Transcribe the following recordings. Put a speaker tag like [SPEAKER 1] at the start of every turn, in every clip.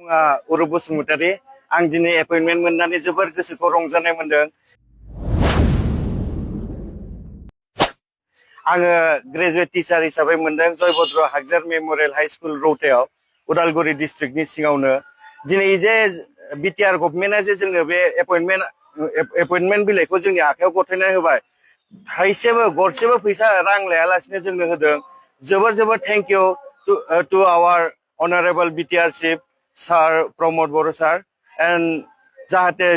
[SPEAKER 1] उरु बसुमतारी आं दिनै एपइन्टमेन्ट मोननानै जोबोर गोसोखौ रंजानाय मोनदों। आङो ग्रेजुवेट टिचार हिसाबै मोनदों Jaybhadra Hagjar memorial high school रौतायाव उदालगुरि डिस्ट्रिक्टनि सिङावनो। दिनै जे बिटिआर गभर्नमेन्टआ जे जोंनो बे एपइन्टमेन्ट बिलाइखौ जोंनि आखायाव गथायना होबाय, थाइसेबो गरसेबो फैसा रां लायालासिनो जोंनो होदों। जोबोर जोबोर thank you to our honourable BTR chief sir Pramod Boro' sir, and जाहाथे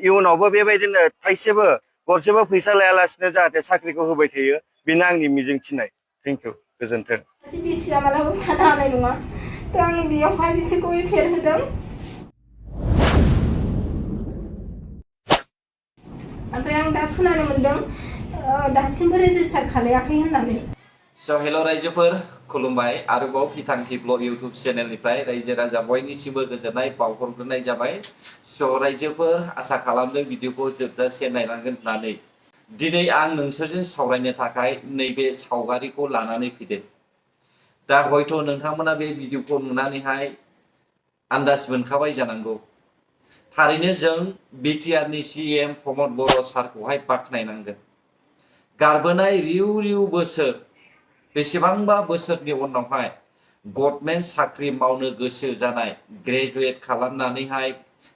[SPEAKER 1] इयुनावबो बेबायदिनो थाइसेबो गरसेबो फैसा लायालासिनो जाहाथे साख्रिखौ होबाय थायो, बेनो आंनि मिजिंथिनाय। थेंक इउ, गोजोन्थों।
[SPEAKER 2] बिसिया मालाबा थानो हानाय नङा, थ' आं बेयावहाय बिसोरखौ फेर होदों। ओमफ्राय आं दा खोनानो मोनदों दासिमबो रेजिस्टार खालायाखै होननानै।
[SPEAKER 3] हेल' रायजोफोर, खुलुमबाय। आरोबाव गिथांखि ब्लग इउट्युब चेनेलनिफ्राय रायजो राजा बयनिसिमबो गोजोननाय बावहरग्रोनाय जाबाय। रायजोफोर, आसा खालामदों भिडिअखौ जोबजासे नायलांगोन होननानै। दिनै आं नोंसोरजों सावरायनो थाखाय नैबे सावगारिखौ लानानै फैदों। दा हयथ' नोंथांमोना बे भिडिअखौ नुनानैहाय आन्दाज मोनखाबाय जानांगौ। थारैनो जों बिटिआरनि सिएम प्रमद बर' सारखौहाय बाख्नायनांगोन। गारबोनाय रिउ रिउ बोसोर, बेसेबांबा बोसोरनि उनावहाय गभर्नमेन्ट साख्रि मावनो गोसो जानाय, ग्रेजुवेट खालामनानैहाय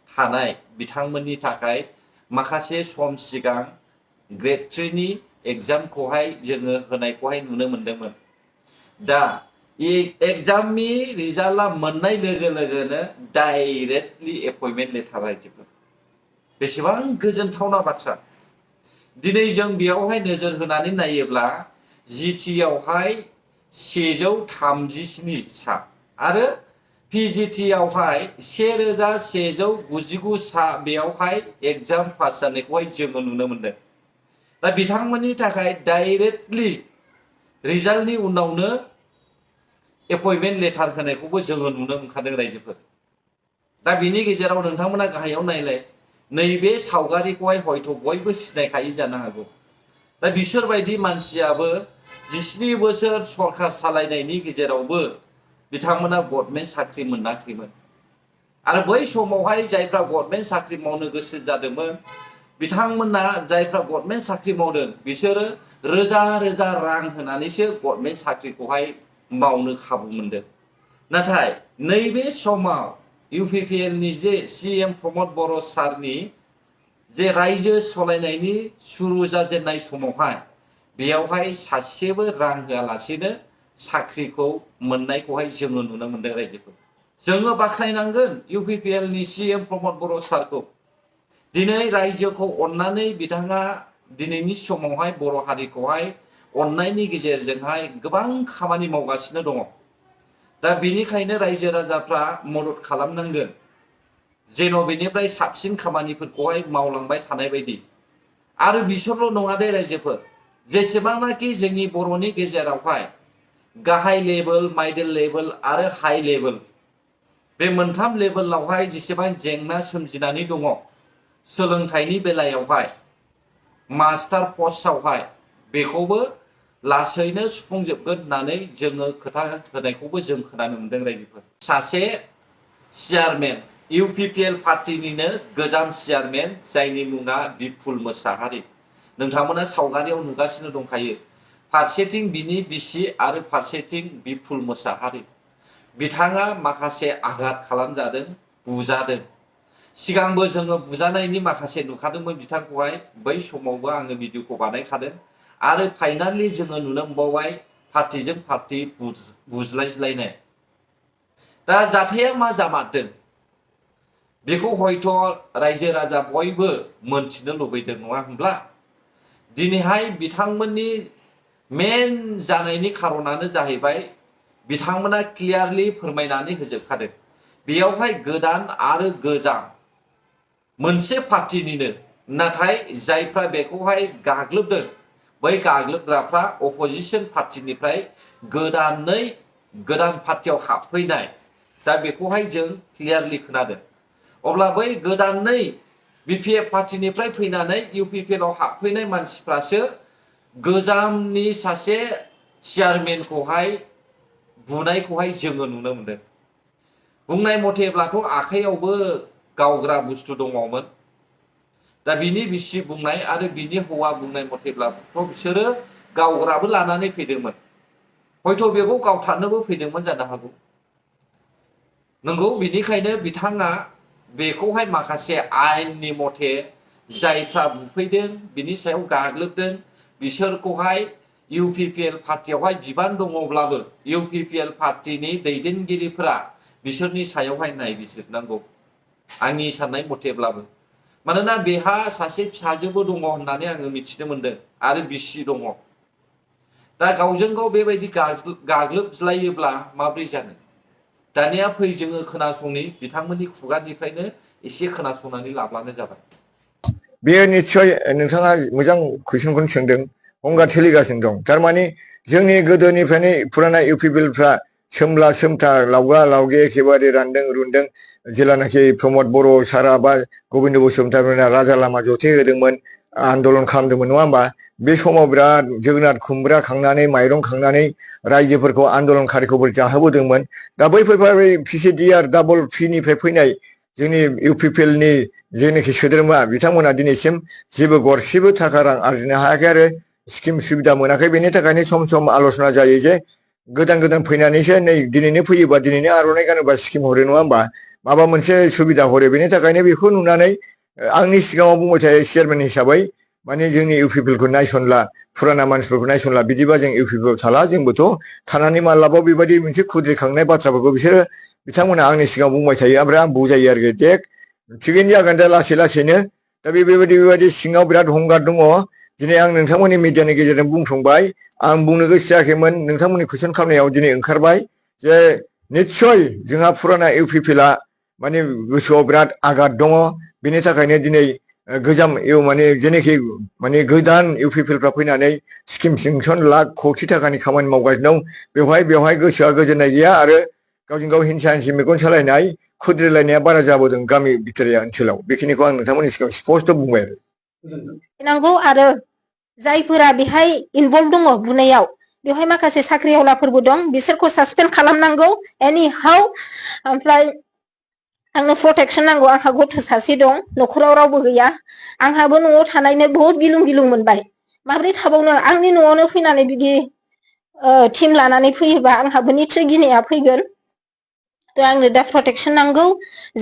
[SPEAKER 3] थानाय बिथांमोननि थाखाय माखासे सम सिगां ग्रेड 3 नि एग्जामखौहाय जोङो होनायखौहाय नुनो मोनदोंमोन। दा एग्जामनि रिजाल्टआ मोननाय लोगो लोगोनो डाइरेक्टलि एपइन्टमेन्ट लेटार रायजोफोर। बेसेबां गोजोनथावना बाथ्रा। दिनै जों बेयावहाय नोजोर होनानै नायोब्ला जिटिआवहाय 137 सा आरो पिजिटिआवहाय 1199 सा बेयावहाय एग्जाम पास जानायखौहाय जोङो नुनो मोनदों। दा बिथांमोननि थाखाय डाइरेक्टलि रिजाल्टनि उनावनो एपइन्टमेन्ट लेटार होनायखौबो जोङो नुनो मोनखादों रायजोफोर। दा बिनि गेजेराव नोंथांमोना गाहायाव नायलाय, नैबे सावगारिखौहाय हयथ' बयबो सिनायखायो जानो हागौ। दा बिसोरबायदि मानसियाबो 17 बोसोर सरकार सालायनायनि गेजेरावबो बिथांमोना गभर्नमेन्ट साख्रि मोनाखैमोन। आरो बै समावहाय जायफ्रा गभर्नमेन्ट साख्रि मावनो गोसो जादोंमोन, बिथांमोना जायफ्रा गभर्नमेन्ट साख्रि मावदों बिसोरो रोजा रोजा रां होनानैसो गभर्नमेन्ट साख्रिखौहाय मावनो खाबु मोनदों। नाथाय नैबे समाव इउपिपिएलनि जे सिएम प्रमद बर' सारनि जे रायजो सालायनायनि सुरु जाजेननाय समावहाय बेयावहाय सासेबो रां होआलासेनो साख्रिखौ मोननायखौहाय जोङो नुनो मोनदों रायजोफोर। जोङो बाख्नायनांगोन इउपिपिएलनि सिएम प्रमद बर' सारखौ। दिनै रायजोखौ अननानै बिथाङा दिनैनि समावहाय बर' हारिखौहाय अननायनि गेजेरजोंहाय गोबां खामानि मावगासिनो दङ। दा बेनिखायनो रायजो राजाफ्रा मदद खालामनांगोन, जेन' बेनिफ्राय साबसिन खामानिफोरखौहाय मावलांबाय थानाय बायदि। आरो बिसोरल' नङा दे रायजोफोर, जेसेबांनाखि जोंनि बर'नि गेजेरावहाय गाहाय लेभेल, माइडल लेभेल आरो हाइ लेभेल, बे मोनथाम लेभेलावहाय जेसेबां जेंना सोमजिनानै दङ सोलोंथाइनि बेलायावहाय, मास्टार पस्टआवहाय, बेखौबो लासैनो सुफुंजोबगोन होननानै जोङो खोथा होनायखौबो जों खोनानो मोनदों रायजोफोर। सासे चेयारमेन, इउपिपिएल पार्टिनिनो गोजाम चेयारमेन, जायनि मुङा बिपुल मोसाहारि। नोंथांमोना सावगारियाव नुगासिनो दंखायो। फारसेथिं बिनि बिसि आरो फारसेथिं बिपुल मोसाहारि। बिथाङा माखासे आघात खालामजादों, बुजादों। सिगांबो जोङो बुजानायनि माखासे नुखादोंमोन बिथांखौहाय, बै समावबो आङो भिडिअखौ बानायखादों। आरो फाइनालि जोङो नुनो मोनबावबाय पार्टिजों पार्टि बुज्लायज्लायनाय। दा जाथाया मा जामारदों बेखौ हयथ' रायजो राजा बयबो मोनथिनो लुबैदों, नङा होनब्ला? दिनैहाय बिथांमोननि मेन जानायनि खारनानो जाहैबाय बिथांमोना क्लियारलि फोरमायनानै होजोबखादों। बेयावहाय गोदान आरो गोजाम मोनसे पार्टिनिनो, नाथाय जायफ्रा बेखौहाय गाग्लोबदों बै गाग्लोबग्राफ्रा अपोजिसन पार्टिनिफ्राय गोदान पार्टियाव हाबफैनाय। दा बेखौहाय जों क्लियारलि खोनादों। अब्ला बै गोदानै बिपिएफ पार्टिनिफ्राय फैनानै इउपिपिएलआव हाबफैनाय मानसिफ्रासो गोजामनि सासे चेयारमेनखौहाय बुनायखौहाय जोङो नुनो मोनदों। बुंनाय मथेब्लाथ' आखाइयावबो गावग्रा बुस्थु दङमोन। दा बिनि बिसि बुंनाय आरो बिनि हौवा बुंनाय मथेब्लाथ' बिसोरो गावग्राबो लानानै फैदोंमोन। हयथ' बेखौ गावथारनोबो फैदोंमोन जानो हागौ। नंगौ, बिनिखायनो बिथाङा बेखौहाय माखासे आयेननि मथे जायफ्रा बुफैदों बिनि सायाव गाग्लोबदों बिसोरखौहाय इउपिपिएल पार्टियावहाय बिबान दङब्लाबो इउपिपिएल पार्टिनि दैदेनगिरिफोरा बिसोरनि सायावहाय नायबिजिरनांगौ आंनि साननाय मथेब्लाबो। मानोना बेहा सासे फिसाजोबो दङ होननानै आङो मिथिनो मोनदों आरो बिसि दङ। दा गावजों गाव बेबायदि गाग्लोबज्लायोब्ला माब्रै जानो? दानिया फै जोङो खोनासंनि बिथांमोननि खुगानिफ्रायनो एसे खोनासंनानै लाब्लानो जाबाय।
[SPEAKER 4] बेयो निस्सय नोंथाङा मोजां कुइसनखौनो सोंदों। गंगार सोलिगासिनो दं। थारमाने जोंनि गोदोनिफ्रायनो फुराना इउपिपिएलफ्रा सोमला सोमथा लावगा लावगे एखेबारे रानदों रुनदों जेलानाखि प्रमद बर' सारा बा गबिन्द बसुमतारीमोना राजा लामा जथे होदोंमोन, आन्दलन खालामदोंमोन नङा होमबा? बे समाव बिराद जोगोनार खुमब्रा खांनानै माइरं खांनानै रायजोफोरखौ आन्दलनकारिखौ जाहोबोदोंमोन। दा बैफोर पिसिडिआर डाबल पिनिफ्राय फैनाय जोंनि इउपिपिएलनि जेनाखि सोद्रोमा बिथांमोना दिनैसिम जेबो गरसेबो थाखा रां आरजिनो हायाखै आरो स्किम सुबिदा मोनाखै। बेनि थाखायनो सम सम आल'सना जायो जे गोदान गोदान फैनानैसो नै दिनैनो फैयोबा दिनैनो आर'नाइ गानोबा स्किम हरो नङा होमबा? माबा मोनसे सुबिदा हरो। बेनि थाखायनो बेखौ नुनानै आंनि सिगाङाव बुंबाय थायो चेयारमेन हिसाबै, माने जोंनि इउपिपिएलखौ नायसनला, फुराना मानसिफोरखौ नायसनला, बिदिबा जों इउपिपिएल थाला। जोंबोथ' थानानै मालाबा बेबायदि मोनसे खुद्रिखांनाय बाथ्राफोरखौ बिसोरो बिथांमोना आंनि सिगाङाव बुंबाय थायो। ओमफ्राय आं बुजायो आरोखि दे थिगैनो जागोन दा लासै लासैनो। दा बेबायदि सिङाव बिराद हंगार दङ। दिनै आं नोंथांमोननि मिडियानि गेजेरजों बुंफ्लांबाय। आं बुंनो गोसो जायाखैमोन, नोंथांमोननि कुइसन खालामनायाव दिनै ओंखारबाय जे निस्सय जोंहा फुराना इउपिपिएलआ माने गोसोआव बिराद आघात दङ। बेनि थाखायनो दिनै गोजाम माने जेनाखि माने गोदान इउपिपिएलफ्रा फैनानै स्किम सेंसन लाख कौटि थाखानि खामानि मावगासिनो दं। बेवहाय गोसोआ गोजोननाय गैया आरो गावजों गाव हिंसा हिंसि मेगन सालायनाय खुद्रिलायनाया बारा जाबोदों गामि बिथोरिया ओनसोलाव। बेखिनिखौ आं नोंथांमोननि सिगाङाव स्पष्ट बुंबाय आरो।
[SPEAKER 2] नांगौ आरो जायफोरा बेहाय इनभल्भ दङ बुनायाव, बेवहाय माखासे साख्रिआवलाफोरबो दं, बिसोरखौ सासपेन्ड खालामनांगौ एनि हाउ। ओमफ्राय आंनो प्रटेक्सन नांगौ। आंहा गथ' सासे दं, न'खराव रावबो गैया। आंहाबो न'आव थानायनो बहुत गिलुं गिलुं मोनबाय। माब्रै थाबावनो? आंनि न'आवनो फैनानै बिदि टिम लानानै फैयोबा आंहाबो निस्सय गिनाया फैगोन। थ' आंनो दा प्रटेक्सन नांगौ।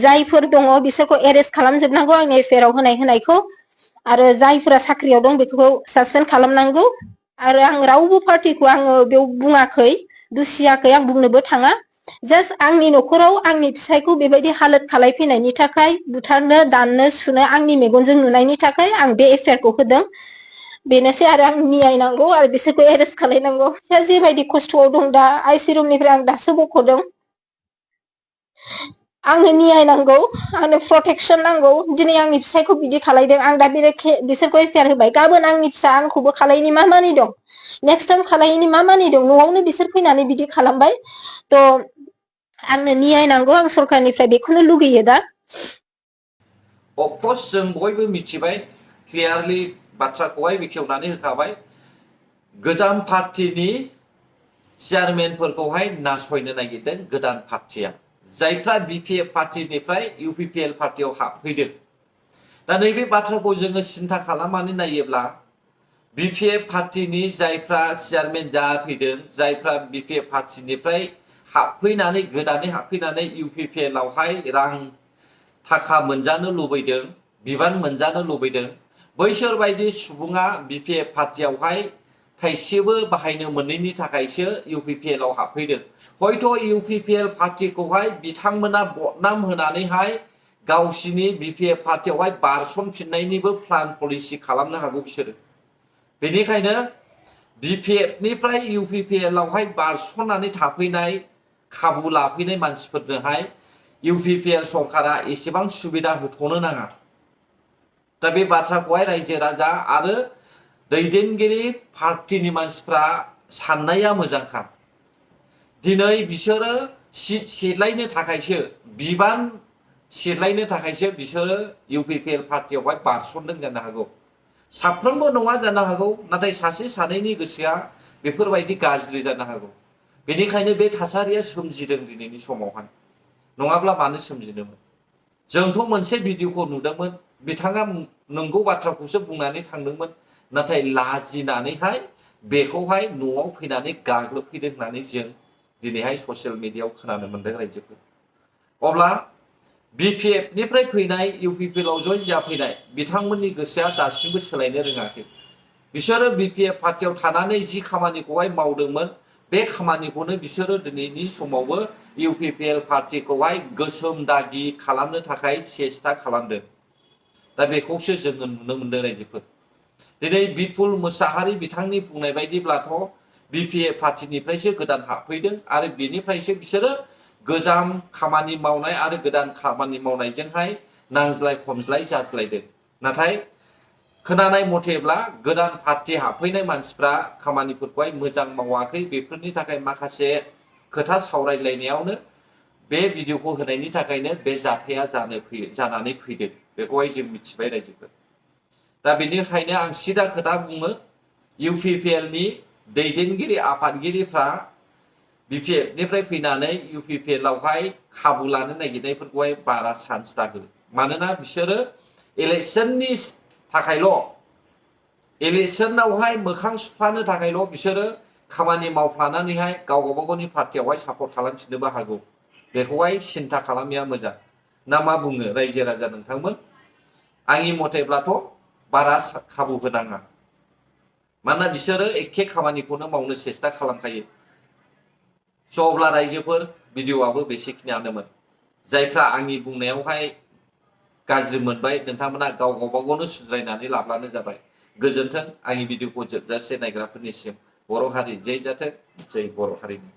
[SPEAKER 2] जायफोर दङ बिसोरखौ एरेस्ट खालामजोबनांगौ आंनि एफआइआरआव होनायखौ। आरो जायफोरा साख्रियाव दं बेखौ सासपेन्ड खालामनांगौ। आरो आं रावबो पार्टिखौ आङो बेयाव बुङाखै, दुसियाखै, आं बुंनोबो थाङा। जास्ट आंनि न'खराव आंनि फिसायखौ बेबायदि हालोद खालायफैनायनि थाखाय, बुथारनो दाननो सुनो आंनि मेगनजों नुनायनि थाखाय आं बे एफआइआरखौ होदों। बेनोसै आरो आं न्याय नांगौ आरो बिसोरखौ एरेस्ट खालायनांगौ। जेबायदि खस्थ'आव दं दा आइसि रुमनिफ्राय आं दासो बख'दों। आंनो न्याय नांगौ, आंनो प्रटेक्सन नांगौ। दिनै आंनि फिसायखौ बिदि खालायदों, आं दा बिसोरखौ एफआइआर होबाय। गाबोन आंनि फिसा आंखौबो खालायनि मा मानि दं? नेक्स्ट टाइम खालायनि मा मानि दं? न'आवनो बिसोर फैनानै बिदि खालामबाय। थ' आंनो न्याय नांगौ। आं सरकारनिफ्राय बेखौनो लुगैयो दा।
[SPEAKER 3] अफकर्स जों बयबो मिथिबाय, क्लियारलि बाथ्राखौहाय बेखेवनानै होखाबाय। गोजाम पार्टिनि चेयारमेनफोरखौहाय नासयनो नागिरदों गोदान पार्टिया, जायफ्रा बिपिएफ पार्टिनिफ्राय इउपिपिएल पार्टियाव हाबफैदों। दा नैबे बाथ्राखौ जोङो सिन्था खालामनानै नायोब्ला बिपिएफ पार्टिनि जायफ्रा चेयारमेन जाफैदों, जायफ्रा बिपिएफ पार्टिनिफ्राय हाबफैनानै गोदानै हाबफैनानै इउपिपिएलआवहाय रां थाखा मोनजानो लुबैदों, बिबान मोनजानो लुबैदों, बैसोर बायदि सुबुङा बिपिएफ पार्टियावहाय थाइसेबो बाहायनो मोनैनि थाखायसो इउपिपिएलआव हाबफैदों। हयथ' इउपिपिएल पार्टिखौहाय बिथांमोना बदनाम होनानैहाय गावसिनि बिपिएफ पार्टियावहाय बारसनफिननायनिबो प्लान पलिसि खालामनो हागौ बिसोरो। बेनिखायनो बिपिएफनिफ्राय इउपिपिएलआवहाय बारसननानै थाफैनाय, खाबु लाफैनाय मानसिफोरनोहाय इउपिपिएल सरकारा एसेबां सुबिदा होथ'नो नाङा। दा बे बाथ्राखौहाय रायजो राजा आरो दैदेनगिरि पार्टिनि मानसिफ्रा साननाया मोजांखा। दिनै बिसोरो सिट सेलायनो थाखायसो, बिबान सेलायनो थाखायसो बिसोरो इउपिपिएल पार्टियावहाय बारसनदों जानो हागौ। साफ्रोमबो नङा जानो हागौ, नाथाय सासे सानैनि गोसोआ बेफोरबायदि गाज्रि जानो हागौ। बेनिखायनो बे थासारिया सोमजिदों दिनैनि समावहाय। नङाब्ला मानो सोमजिदोंमोन जोंथ' मोनसे भिडिअखौ नुदोंमोन बिथाङा नंगौ बाथ्राखौसो बुंनानै थांदोंमोन नाथाय लाजिनानैहाय बेखौहाय न'आव फैनानै गाग्लोबफैदों होननानै जों दिनैहाय ससियेल मिडियायाव खोनानो मोनदों रायजोफोर अब्ला BPF निफ्राय फैनाय UPPL आव जइन जाफैनाय बिथांमोननि गोसोआ दासिमबो सोलायनो रोङाखै बिसोरो BPF पार्टियाव थानानै जि खामानिखौहाय मावदोंमोन बे खामानिखौनो बिसोरो दिनैनि समावबो UPPL पार्टिखौहाय गोसोम दागि खालामनो थाखाय सेस्था खालामदों दा बेखौसो जोङो नुनो मोनदों रायजोफोर दिनै बिपुल मुसाहारि बिथांनि बुंनाय बायदिब्लाथ' BPF पार्टिनिफ्रायसो गोदान हाबफैदों आरो बेनिफ्रायसो बिसोरो गोजाम खामानि मावनाय आरो गोदान खामानि मावनायजोंहाय नांज्लाय खमज्लाय जाज्लायदों नाथाय खोनानाय मथेब्ला गोदान पार्टी हाबफैनाय मानसिफ्रा खामानिफोरखौहाय मोजां मावाखै बेफोरनि थाखाय माखासे खोथा सावरायलायनायावनो बे भिडिअखौ होनायनि थाखायनो बे जाथाया जानानै फैदों बेखौहाय जों मिथिबाय रायजोफोर दा बेनिखायनो आं सिदा खोथा बुङो UPPL नि दैदेनगिरि आफादगिरिफ्रा BPF निफ्राय फैनानै UPPL आवहाय खाबु लानो नागिरनायफोरखौहाय बारा चान्स दाहो मानोना बिसोरो इलेक्शननि थाखायल' इलेक्शनावहाय मोखां सुफ्लानो थाखायल' बिसोरो खामानि मावफ्लानानैहाय गावबा गावनि पार्टियावहाय सापर्ट खालामफिननोबो हागौ बेखौहाय सिन्था खालामैया मोजां ना मा बुङो रायजो राजा नोंथांमोन आंनि मथेब्लाथ' बारा खाबु होनाङा मानोना बिसोरो एखे खामानिखौनो मावनो सेस्था खालामखायो स' अब्ला रायजोफोर भिडिअ'आबो बेसेखिनियानोमोन जायफ्रा आंनि बुंनायावहाय गाज्रि मोनबाय नोंथांमोना गावबा गावनो सुद्रायनानै लाब्लानो जाबाय गोजोन्थों आंनि भिडिअ'खौ जोबजासे नायग्राफोरनिसिम बर' हारि जै जाथों जै बर' हारिनि